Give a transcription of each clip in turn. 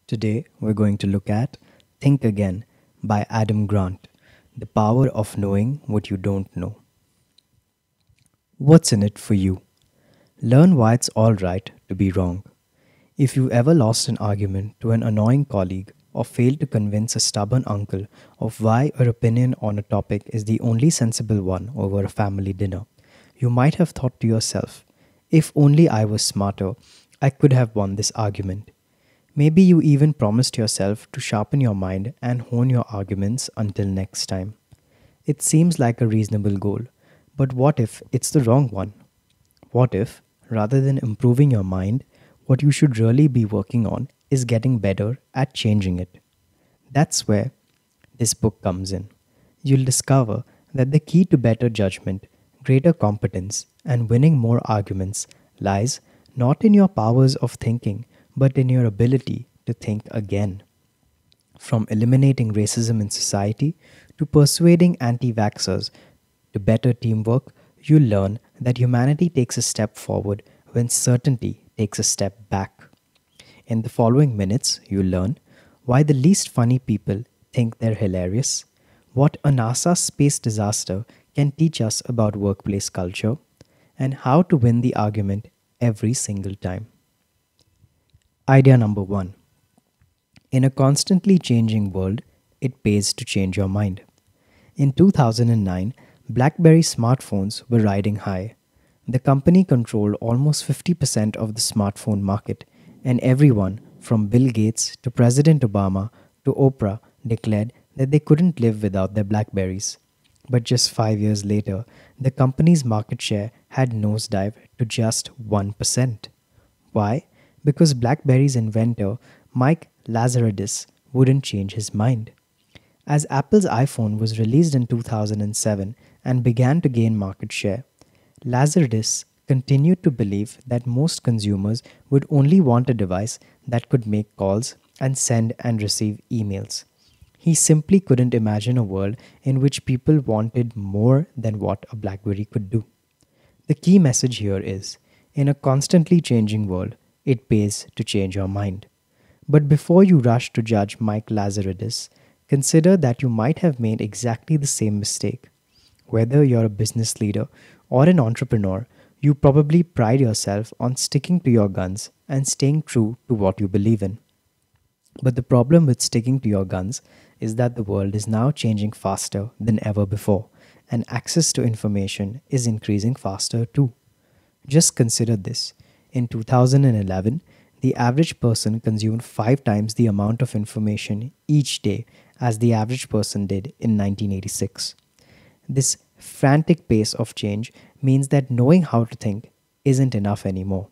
Today, we're going to look at Think Again by Adam Grant, The Power of Knowing What You Don't Know. What's in it for you? Learn why it's alright to be wrong. If you ever lost an argument to an annoying colleague or failed to convince a stubborn uncle of why your opinion on a topic is the only sensible one over a family dinner, you might have thought to yourself, if only I was smarter, I could have won this argument. Maybe you even promised yourself to sharpen your mind and hone your arguments until next time. It seems like a reasonable goal, but what if it's the wrong one? What if, rather than improving your mind, what you should really be working on is getting better at changing it? That's where this book comes in. You'll discover that the key to better judgment, greater competence, and winning more arguments lies not in your powers of thinking, but in your ability to think again. From eliminating racism in society to persuading anti vaxxers to better teamwork, you learn that humanity takes a step forward when certainty takes a step back. In the following minutes, you learn why the least funny people think they're hilarious, what a NASA space disaster can teach us about workplace culture, and how to win the argument every single time. Idea number one. In a constantly changing world, it pays to change your mind. In 2009, BlackBerry smartphones were riding high. The company controlled almost 50% of the smartphone market, and everyone, from Bill Gates to President Obama to Oprah, declared that they couldn't live without their Blackberries. But just 5 years later, the company's market share had nosedived to just 1%. Why? Because BlackBerry's inventor, Mike Lazaridis, wouldn't change his mind. As Apple's iPhone was released in 2007 and began to gain market share, Lazaridis continued to believe that most consumers would only want a device that could make calls and send and receive emails. He simply couldn't imagine a world in which people wanted more than what a BlackBerry could do. The key message here is, in a constantly changing world, it pays to change your mind. But before you rush to judge Mike Lazaridis, consider that you might have made exactly the same mistake. Whether you're a business leader or an entrepreneur, you probably pride yourself on sticking to your guns and staying true to what you believe in. But the problem with sticking to your guns is that the world is now changing faster than ever before, and access to information is increasing faster too. Just consider this. In 2011, the average person consumed 5 times the amount of information each day as the average person did in 1986. This frantic pace of change means that knowing how to think isn't enough anymore.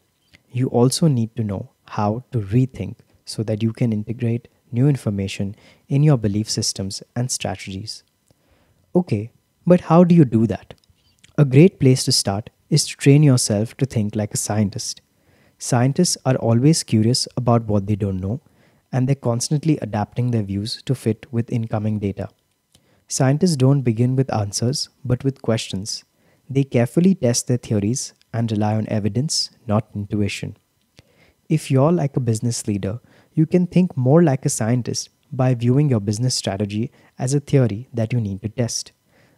You also need to know how to rethink so that you can integrate new information in your belief systems and strategies. Okay, but how do you do that? A great place to start is to train yourself to think like a scientist. Scientists are always curious about what they don't know, and they're constantly adapting their views to fit with incoming data. Scientists don't begin with answers, but with questions. They carefully test their theories and rely on evidence, not intuition. If you're like a business leader, you can think more like a scientist by viewing your business strategy as a theory that you need to test.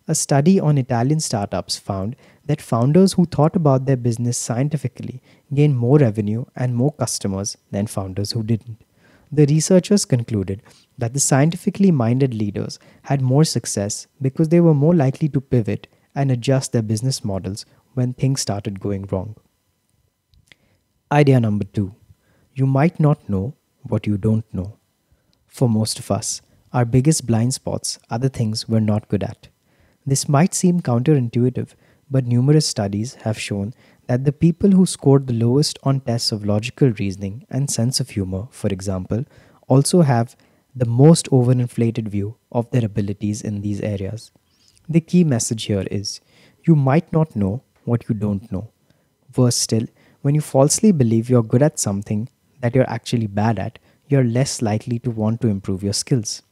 A study on Italian startups found that founders who thought about their business scientifically gained more revenue and more customers than founders who didn't. The researchers concluded that the scientifically minded leaders had more success because they were more likely to pivot and adjust their business models when things started going wrong. Idea number two. You might not know what you don't know. For most of us, our biggest blind spots are the things we're not good at. This might seem counterintuitive, but numerous studies have shown that the people who scored the lowest on tests of logical reasoning and sense of humor, for example, also have the most overinflated view of their abilities in these areas. The key message here is, you might not know what you don't know. Worse still, when you falsely believe you're good at something that you're actually bad at, you're less likely to want to improve your skills.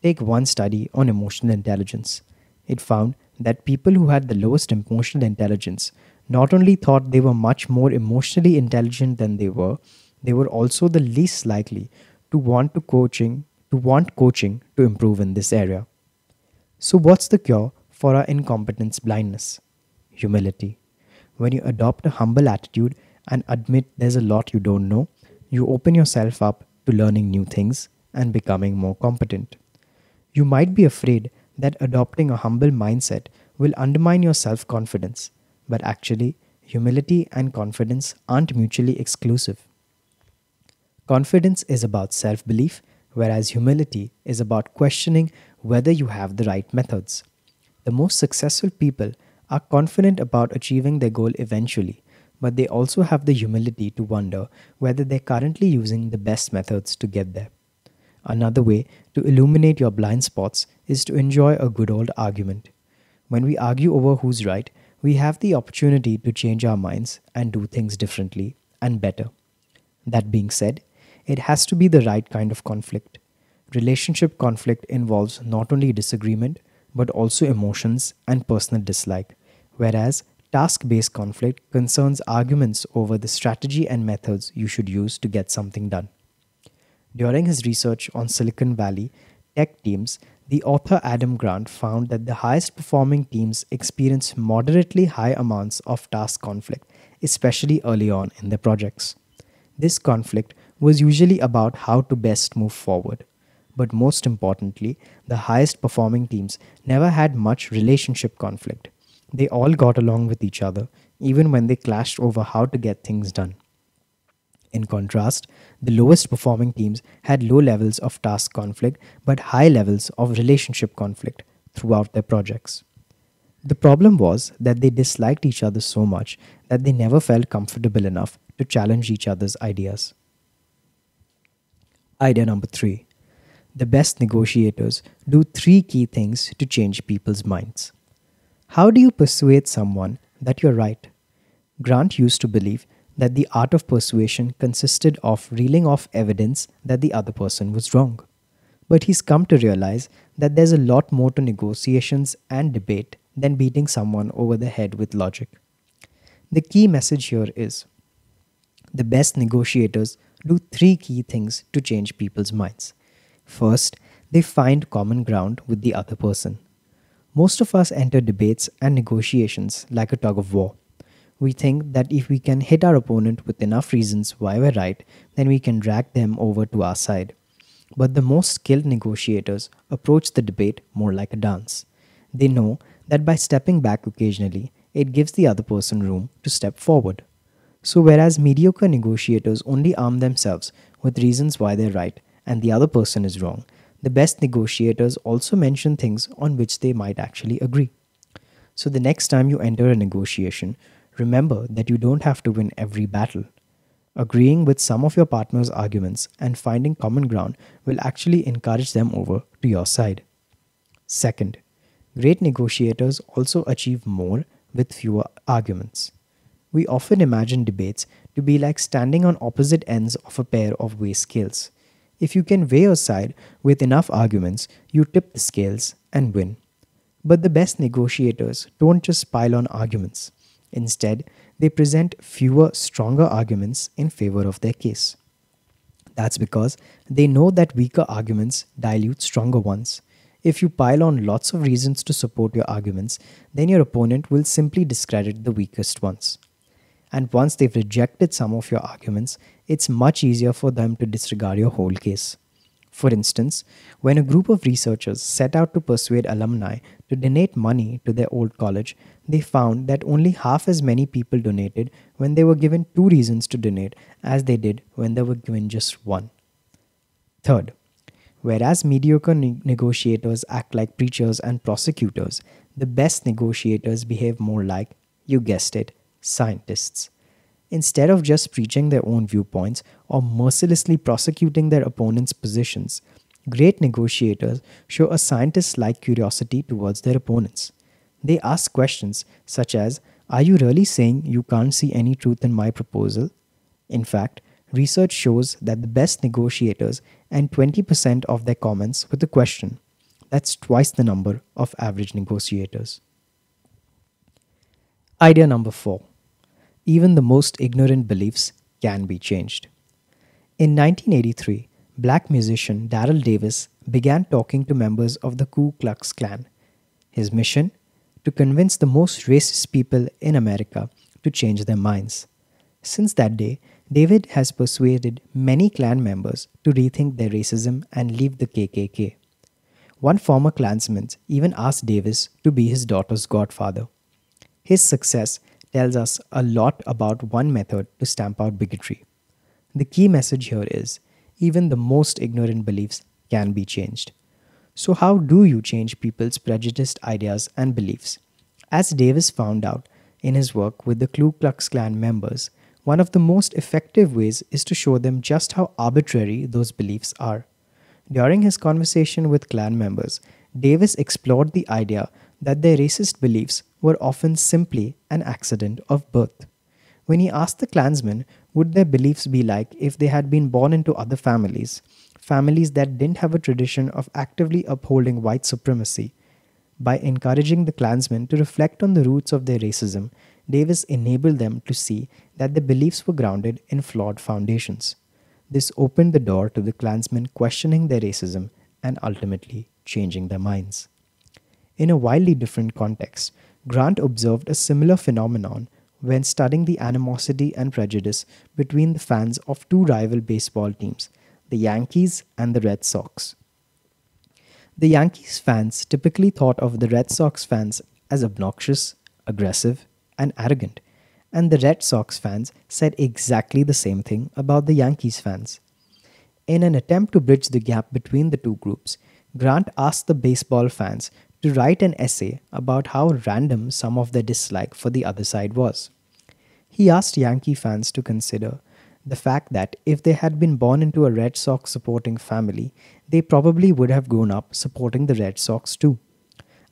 Take one study on emotional intelligence. It found that people who had the lowest emotional intelligence not only thought they were much more emotionally intelligent than they were also the least likely to want coaching to improve in this area. So what's the cure for our incompetence blindness? Humility. When you adopt a humble attitude and admit there's a lot you don't know, you open yourself up to learning new things and becoming more competent. You might be afraid that adopting a humble mindset will undermine your self confidence, but actually, humility and confidence aren't mutually exclusive. Confidence is about self belief, whereas humility is about questioning whether you have the right methods. The most successful people are confident about achieving their goal eventually, but they also have the humility to wonder whether they're currently using the best methods to get there. Another way to illuminate your blind spots is to enjoy a good old argument. When we argue over who's right, we have the opportunity to change our minds and do things differently and better. That being said, it has to be the right kind of conflict. Relationship conflict involves not only disagreement, but also emotions and personal dislike, whereas task based conflict concerns arguments over the strategy and methods you should use to get something done. During his research on Silicon Valley tech teams, the author Adam Grant found that the highest performing teams experience moderately high amounts of task conflict, especially early on in their projects. This conflict was usually about how to best move forward. But most importantly, the highest performing teams never had much relationship conflict. They all got along with each other, even when they clashed over how to get things done. In contrast, the lowest performing teams had low levels of task conflict but high levels of relationship conflict throughout their projects. The problem was that they disliked each other so much that they never felt comfortable enough to challenge each other's ideas. Idea number 3. The best negotiators do 3 key things to change people's minds. How do you persuade someone that you're right? Grant used to believe that the art of persuasion consisted of reeling off evidence that the other person was wrong. But he's come to realize that there's a lot more to negotiations and debate than beating someone over the head with logic. The key message here is the best negotiators do 3 key things to change people's minds. First, they find common ground with the other person. Most of us enter debates and negotiations like a tug of war. We think that if we can hit our opponent with enough reasons why we're right, then we can drag them over to our side. But the most skilled negotiators approach the debate more like a dance. They know that by stepping back occasionally, it gives the other person room to step forward. So whereas mediocre negotiators only arm themselves with reasons why they're right and the other person is wrong, the best negotiators also mention things on which they might actually agree. So the next time you enter a negotiation, remember that you don't have to win every battle. Agreeing with some of your partner's arguments and finding common ground will actually encourage them over to your side. Second, great negotiators also achieve more with fewer arguments. We often imagine debates to be like standing on opposite ends of a pair of weigh scales. If you can weigh your side with enough arguments, you tip the scales and win. But the best negotiators don't just pile on arguments. Instead, they present fewer, stronger arguments in favor of their case. That's because they know that weaker arguments dilute stronger ones. If you pile on lots of reasons to support your arguments, then your opponent will simply discredit the weakest ones. And once they've rejected some of your arguments, it's much easier for them to disregard your whole case. For instance, when a group of researchers set out to persuade alumni to donate money to their old college, they found that only half as many people donated when they were given 2 reasons to donate as they did when they were given just 1. Third, whereas mediocre negotiators act like preachers and prosecutors, the best negotiators behave more like, you guessed it, scientists. Instead of just preaching their own viewpoints or mercilessly prosecuting their opponent's positions, great negotiators show a scientist-like curiosity towards their opponents. They ask questions such as, "Are you really saying you can't see any truth in my proposal?" In fact, research shows that the best negotiators end 20% of their comments with a question. That's twice the number of average negotiators. Idea number 4. Even the most ignorant beliefs can be changed. In 1983, black musician Daryl Davis began talking to members of the Ku Klux Klan. His mission? To convince the most racist people in America to change their minds. Since that day, David has persuaded many Klan members to rethink their racism and leave the KKK. One former Klansman even asked Davis to be his daughter's godfather. His success tells us a lot about one method to stamp out bigotry. The key message here is even the most ignorant beliefs can be changed. So, how do you change people's prejudiced ideas and beliefs? As Davis found out in his work with the Ku Klux Klan members, one of the most effective ways is to show them just how arbitrary those beliefs are. During his conversation with Klan members, Davis explored the idea that their racist beliefs were often simply an accident of birth. When he asked the Klansmen would their beliefs be like if they had been born into other families, families that didn't have a tradition of actively upholding white supremacy. By encouraging the Klansmen to reflect on the roots of their racism, Davis enabled them to see that their beliefs were grounded in flawed foundations. This opened the door to the Klansmen questioning their racism and ultimately changing their minds. In a wildly different context, Grant observed a similar phenomenon when studying the animosity and prejudice between the fans of two rival baseball teams, the Yankees and the Red Sox. The Yankees fans typically thought of the Red Sox fans as obnoxious, aggressive, and arrogant, and the Red Sox fans said exactly the same thing about the Yankees fans. In an attempt to bridge the gap between the two groups, Grant asked the baseball fans to write an essay about how random some of their dislike for the other side was. He asked Yankee fans to consider the fact that if they had been born into a Red Sox supporting family, they probably would have grown up supporting the Red Sox too.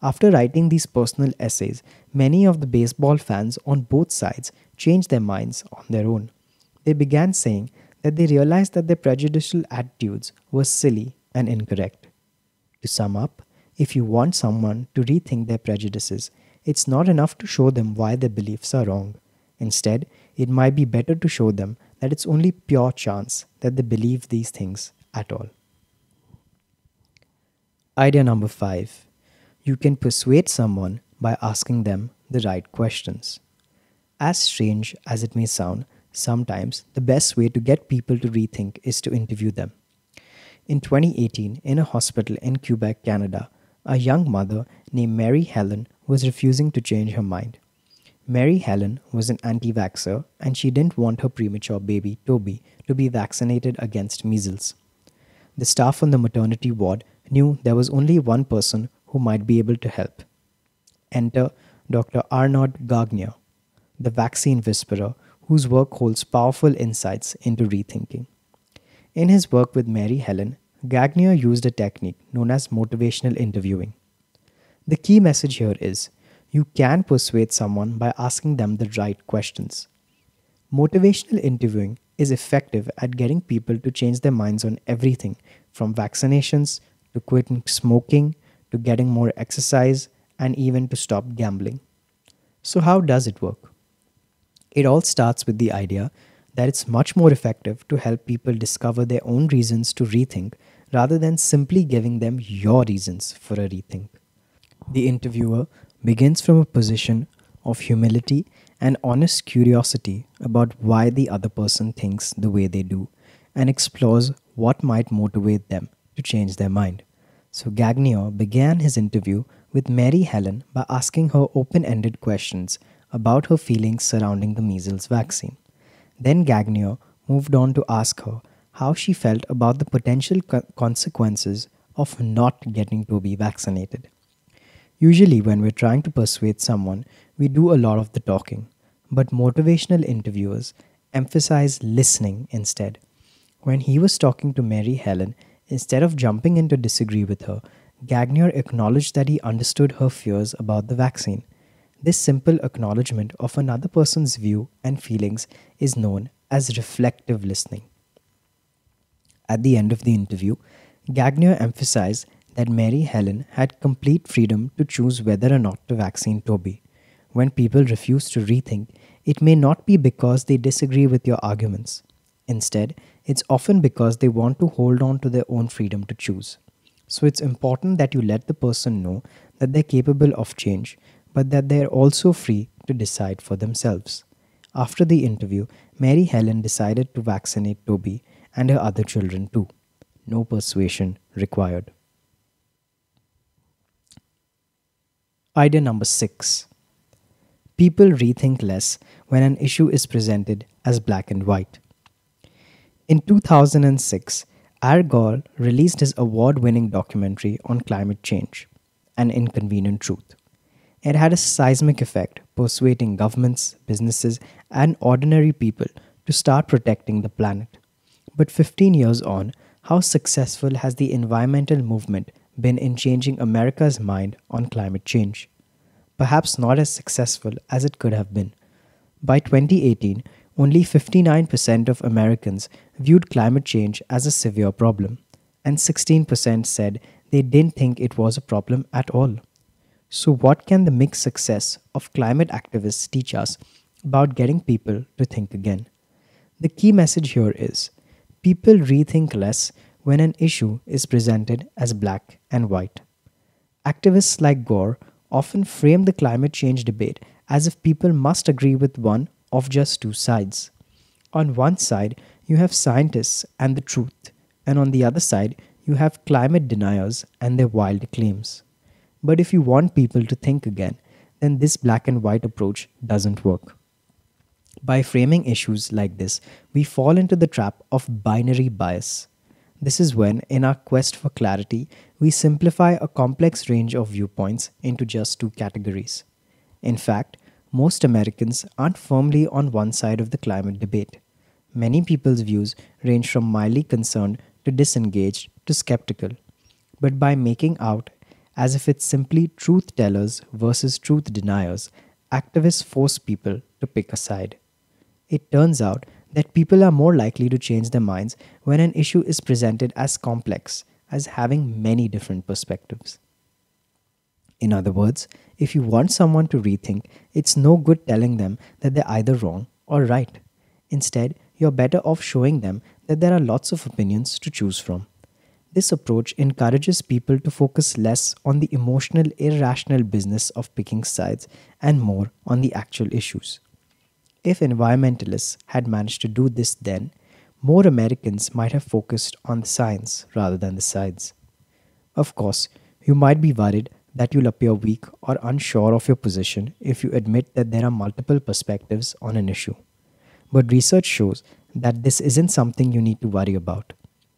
After writing these personal essays, many of the baseball fans on both sides changed their minds on their own. They began saying that they realized that their prejudicial attitudes were silly and incorrect. To sum up, if you want someone to rethink their prejudices, it's not enough to show them why their beliefs are wrong. Instead, it might be better to show them that it's only pure chance that they believe these things at all. Idea number 5. You can persuade someone by asking them the right questions. As strange as it may sound, sometimes the best way to get people to rethink is to interview them. In 2018, in a hospital in Quebec, Canada, a young mother named Mary Helen was refusing to change her mind. Mary Helen was an anti-vaxxer and she didn't want her premature baby, Toby, to be vaccinated against measles. The staff on the maternity ward knew there was only one person who might be able to help. Enter Dr. Arnaud Gagnier, the vaccine whisperer whose work holds powerful insights into rethinking. In his work with Mary Helen, Gagnier used a technique known as motivational interviewing. The key message here is, you can persuade someone by asking them the right questions. Motivational interviewing is effective at getting people to change their minds on everything from vaccinations to quitting smoking to getting more exercise and even to stop gambling. So how does it work? It all starts with the idea that it's much more effective to help people discover their own reasons to rethink rather than simply giving them your reasons for a rethink. The interviewer begins from a position of humility and honest curiosity about why the other person thinks the way they do and explores what might motivate them to change their mind. So Gagnier began his interview with Mary Helen by asking her open-ended questions about her feelings surrounding the measles vaccine. Then Gagnier moved on to ask her how she felt about the potential consequences of not getting to be vaccinated. Usually when we're trying to persuade someone, we do a lot of the talking, but motivational interviewers emphasize listening instead. When he was talking to Mary Helen, instead of jumping in to disagree with her, Gagnier acknowledged that he understood her fears about the vaccine. This simple acknowledgement of another person's view and feelings is known as reflective listening. At the end of the interview, Gagnier emphasized that Mary Helen had complete freedom to choose whether or not to vaccine Toby. When people refuse to rethink, it may not be because they disagree with your arguments. Instead, it's often because they want to hold on to their own freedom to choose. So it's important that you let the person know that they're capable of change, but that they're also free to decide for themselves. After the interview, Mary Helen decided to vaccinate Toby and her other children too. No persuasion required. Idea number 6. People rethink less when an issue is presented as black and white. In 2006, Al Gore released his award winning documentary on climate change, An Inconvenient Truth. It had a seismic effect, persuading governments, businesses, and ordinary people to start protecting the planet. But 15 years on, how successful has the environmental movement been in changing America's mind on climate change? Perhaps not as successful as it could have been. By 2018, only 59% of Americans viewed climate change as a severe problem, and 16% said they didn't think it was a problem at all. So, what can the mixed success of climate activists teach us about getting people to think again? The key message here is people rethink less when an issue is presented as black and white. Activists like Gore often frame the climate change debate as if people must agree with one of just two sides. On one side, you have scientists and the truth, and on the other side, you have climate deniers and their wild claims. But if you want people to think again, then this black and white approach doesn't work. By framing issues like this, we fall into the trap of binary bias. This is when, in our quest for clarity, we simplify a complex range of viewpoints into just two categories. In fact, most Americans aren't firmly on one side of the climate debate. Many people's views range from mildly concerned to disengaged to skeptical. But by making out as if it's simply truth tellers versus truth deniers, activists force people to pick a side. It turns out that people are more likely to change their minds when an issue is presented as complex, as having many different perspectives. In other words, if you want someone to rethink, it's no good telling them that they're either wrong or right. Instead, you're better off showing them that there are lots of opinions to choose from. This approach encourages people to focus less on the emotional, irrational business of picking sides and more on the actual issues. If environmentalists had managed to do this then, more Americans might have focused on the science rather than the sides. Of course, you might be worried that you'll appear weak or unsure of your position if you admit that there are multiple perspectives on an issue. But research shows that this isn't something you need to worry about.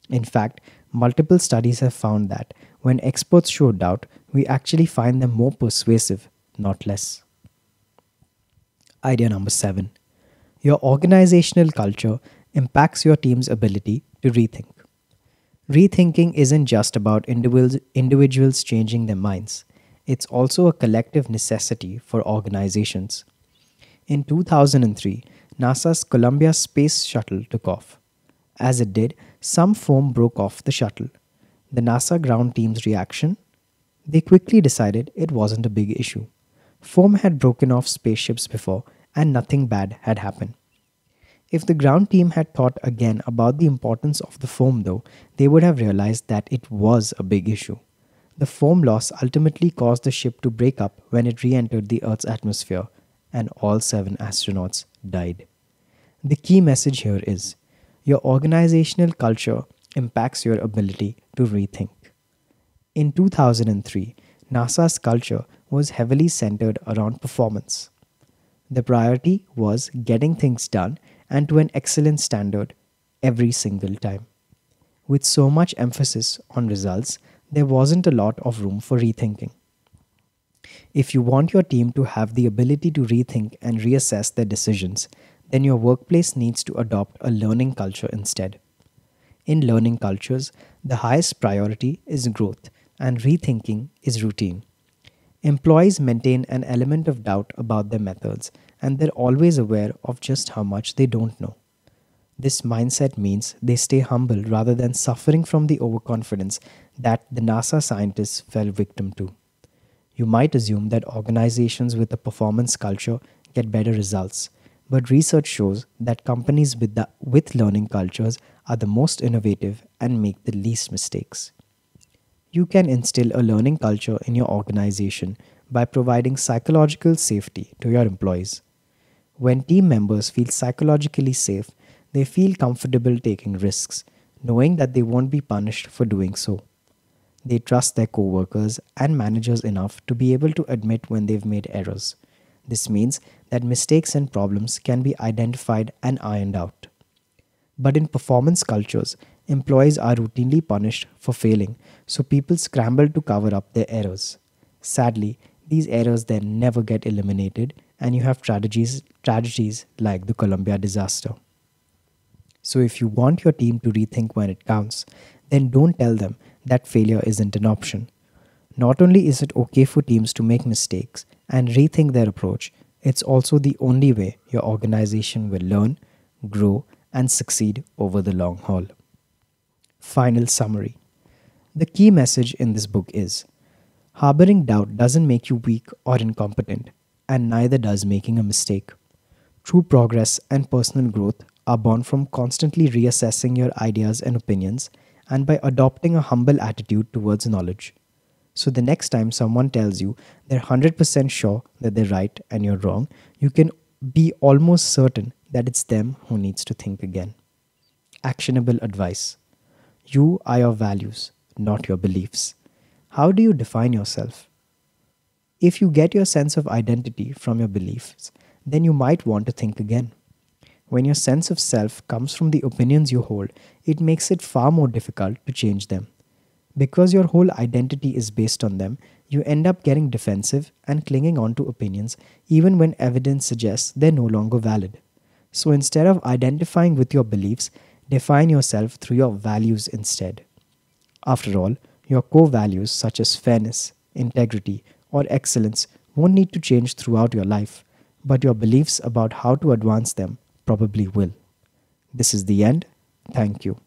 In fact, multiple studies have found that when experts show doubt, we actually find them more persuasive, not less. Idea number 7. Your organizational culture impacts your team's ability to rethink. Rethinking isn't just about individuals changing their minds. It's also a collective necessity for organizations. In 2003, NASA's Columbia Space Shuttle took off. As it did, some foam broke off the shuttle. The NASA ground team's reaction? They quickly decided it wasn't a big issue. Foam had broken off spaceships before, and nothing bad had happened. If the ground team had thought again about the importance of the foam, though, they would have realized that it was a big issue. The foam loss ultimately caused the ship to break up when it re-entered the Earth's atmosphere, and all 7 astronauts died. The key message here is, your organizational culture impacts your ability to rethink. In 2003, NASA's culture was heavily centered around performance. The priority was getting things done and to an excellent standard every single time. With so much emphasis on results, there wasn't a lot of room for rethinking. If you want your team to have the ability to rethink and reassess their decisions, then your workplace needs to adopt a learning culture instead. In learning cultures, the highest priority is growth, and rethinking is routine. Employees maintain an element of doubt about their methods, and they're always aware of just how much they don't know. This mindset means they stay humble rather than suffering from the overconfidence that the NASA scientists fell victim to. You might assume that organizations with a performance culture get better results, But research shows that companies with learning cultures are the most innovative and make the least mistakes. You can instill a learning culture in your organization by providing psychological safety to your employees. When team members feel psychologically safe, they feel comfortable taking risks, knowing that they won't be punished for doing so. They trust their coworkers and managers enough to be able to admit when they've made errors. This means that mistakes and problems can be identified and ironed out. But in performance cultures, employees are routinely punished for failing, so people scramble to cover up their errors. Sadly, these errors then never get eliminated, and you have tragedies like the Columbia disaster. So, if you want your team to rethink when it counts, then don't tell them that failure isn't an option. Not only is it okay for teams to make mistakes and rethink their approach, it's also the only way your organization will learn, grow, and succeed over the long haul. Final summary. The key message in this book is: harboring doubt doesn't make you weak or incompetent, and neither does making a mistake. True progress and personal growth are born from constantly reassessing your ideas and opinions and by adopting a humble attitude towards knowledge. So, the next time someone tells you they're 100% sure that they're right and you're wrong, you can be almost certain that it's them who needs to think again. Actionable advice. You are your values, not your beliefs. How do you define yourself? If you get your sense of identity from your beliefs, then you might want to think again. When your sense of self comes from the opinions you hold, it makes it far more difficult to change them. Because your whole identity is based on them, you end up getting defensive and clinging on to opinions even when evidence suggests they're no longer valid. So instead of identifying with your beliefs, define yourself through your values instead. After all, your core values such as fairness, integrity, or excellence won't need to change throughout your life, but your beliefs about how to advance them probably will. This is the end. Thank you.